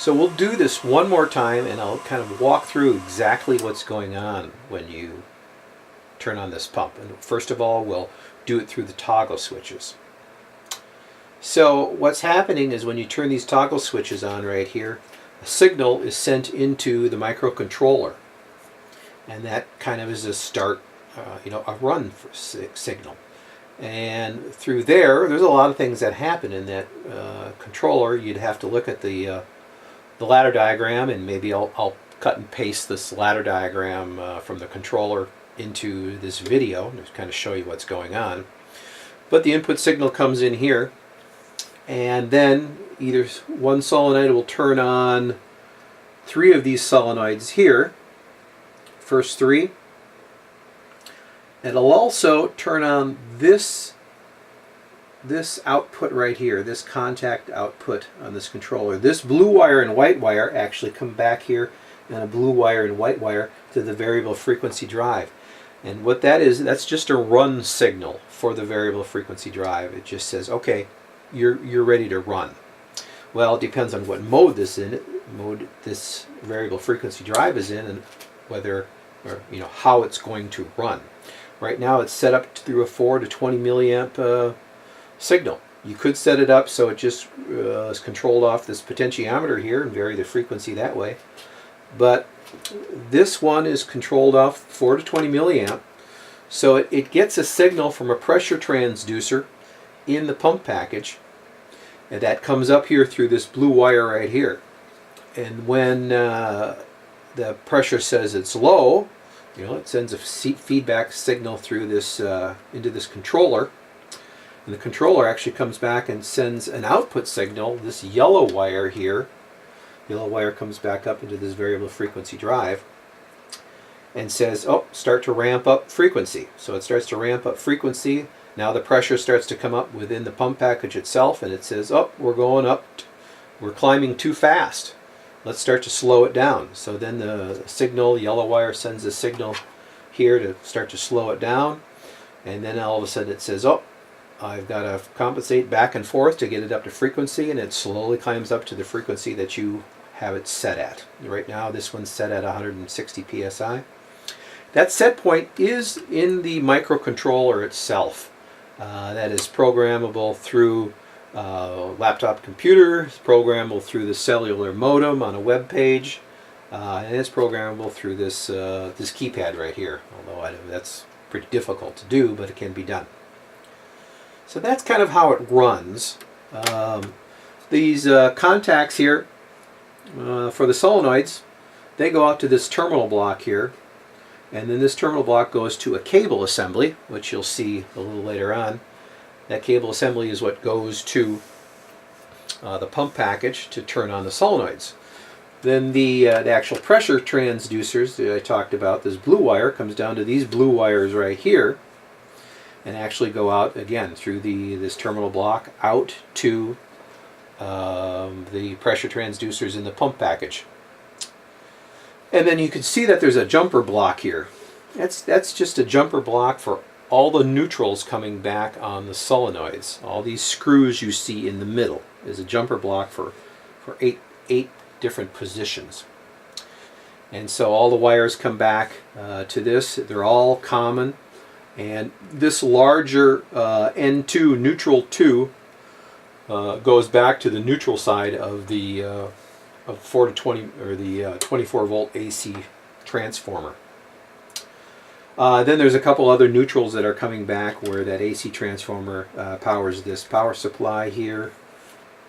So we'll do this one more time, and I'll kind of walk through exactly what's going on when you turn on this pump. And first of all, we'll do it through the toggle switches. So what's happening is when you turn these toggle switches on right here, a signal is sent into the microcontroller, and that kind of is a start, a run signal. And through there's a lot of things that happen in that controller. You'd have to look at the ladder diagram, and maybe I'll cut and paste this ladder diagram from the controller into this video to kind of show you what's going on. But the input signal comes in here, and then either one solenoid will turn on 3 of these solenoids here, first 3. It'll also turn on this output right here, this contact output on this controller. This blue wire and white wire actually come back here, and a blue wire and white wire to the variable frequency drive. And what that is, that's just a run signal for the variable frequency drive. It just says, okay, you're ready to run. Well, it depends on what mode this variable frequency drive is in, and whether, or how it's going to run. Right now it's set up through a 4 to 20 milliamp signal. You could set it up so it just is controlled off this potentiometer here and vary the frequency that way. But this one is controlled off 4 to 20 milliamp, so it gets a signal from a pressure transducer in the pump package, and that comes up here through this blue wire right here. And when the pressure says it's low, it sends a feedback signal through this into this controller, and the controller actually comes back and sends an output signal. This yellow wire here, yellow wire comes back up into this variable frequency drive and says, oh, start to ramp up frequency. So it starts to ramp up frequency. Now the pressure starts to come up within the pump package itself, and it says, oh, we're going up, we're climbing too fast. Let's start to slow it down. So then the signal, yellow wire, sends a signal here to start to slow it down, and then all of a sudden it says, oh, I've got to compensate back and forth to get it up to frequency, and it slowly climbs up to the frequency that you have it set at. Right now this one's set at 160 psi. That set point is in the microcontroller itself. That is programmable through laptop computer, it's programmable through the cellular modem on a web page, and it's programmable through this this keypad right here, although that's pretty difficult to do, but it can be done. So that's kind of how it runs. These contacts here for the solenoids, they go out to this terminal block here, and then this terminal block goes to a cable assembly, which you'll see a little later on. That cable assembly is what goes to the pump package to turn on the solenoids. Then the actual pressure transducers that I talked about, this blue wire, comes down to these blue wires right here, and actually go out again through this terminal block out to the pressure transducers in the pump package. And then you can see that there's a jumper block here. That's just a jumper block for all the neutrals coming back on the solenoids. All these screws you see in the middle is a jumper block for eight different positions. And so all the wires come back to this. They're all common. And this larger N2 neutral 2 goes back to the neutral side of the of 4 to 20 or the 24 volt AC transformer. Then there's a couple other neutrals that are coming back where that AC transformer powers this power supply here.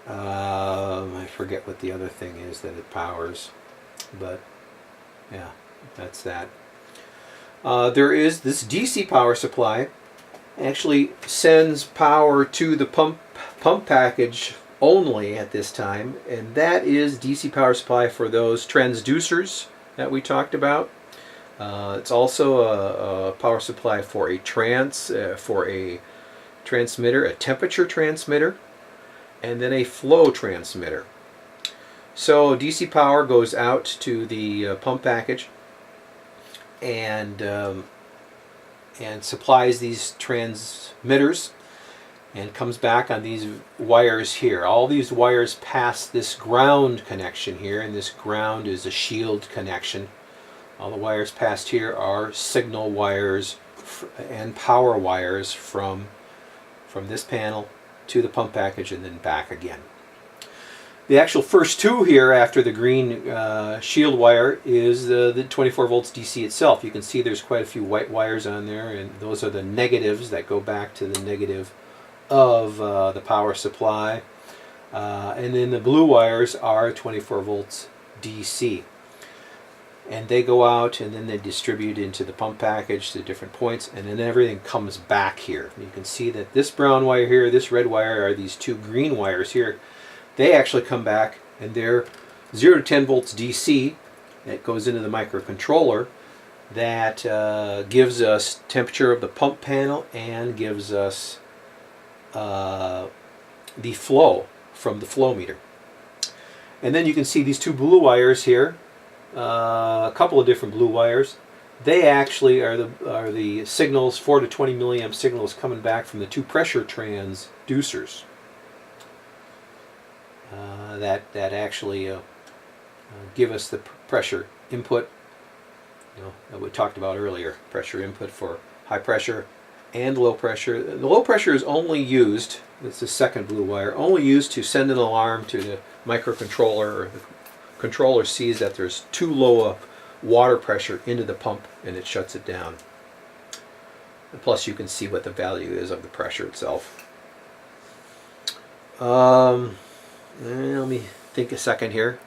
I forget what the other thing is that it powers, but yeah, that's that. There is this DC power supply, actually sends power to the pump package only at this time, and that is DC power supply for those transducers that we talked about. It's also a power supply for a transmitter, a temperature transmitter, and then a flow transmitter. So DC power goes out to the pump package and supplies these transmitters. and comes back on these wires here. All these wires pass this ground connection here, and this ground is a shield connection. All the wires passed here are signal wires and power wires from this panel to the pump package and then back again. The actual first two here after the green shield wire is the 24 volts DC itself. You can see there's quite a few white wires on there, and those are the negatives that go back to the negative of the power supply. And then the blue wires are 24 volts DC. And they go out and then they distribute into the pump package to different points, and then everything comes back here. You can see that this brown wire here, this red wire, are these two green wires here. They actually come back and they're 0 to 10 volts DC that goes into the microcontroller that gives us temperature of the pump panel and gives us the flow from the flow meter. And then you can see these two blue wires here, a couple of different blue wires. They actually are the signals, 4 to 20 milliamp signals coming back from the two pressure transducers that actually give us the pressure input, that we talked about earlier. Pressure input for high pressure and low pressure. The low pressure is only used, it's the second blue wire, only used to send an alarm to the microcontroller, or the controller sees that there's too low a water pressure into the pump and it shuts it down. And plus you can see what the value is of the pressure itself. Let me think a second here.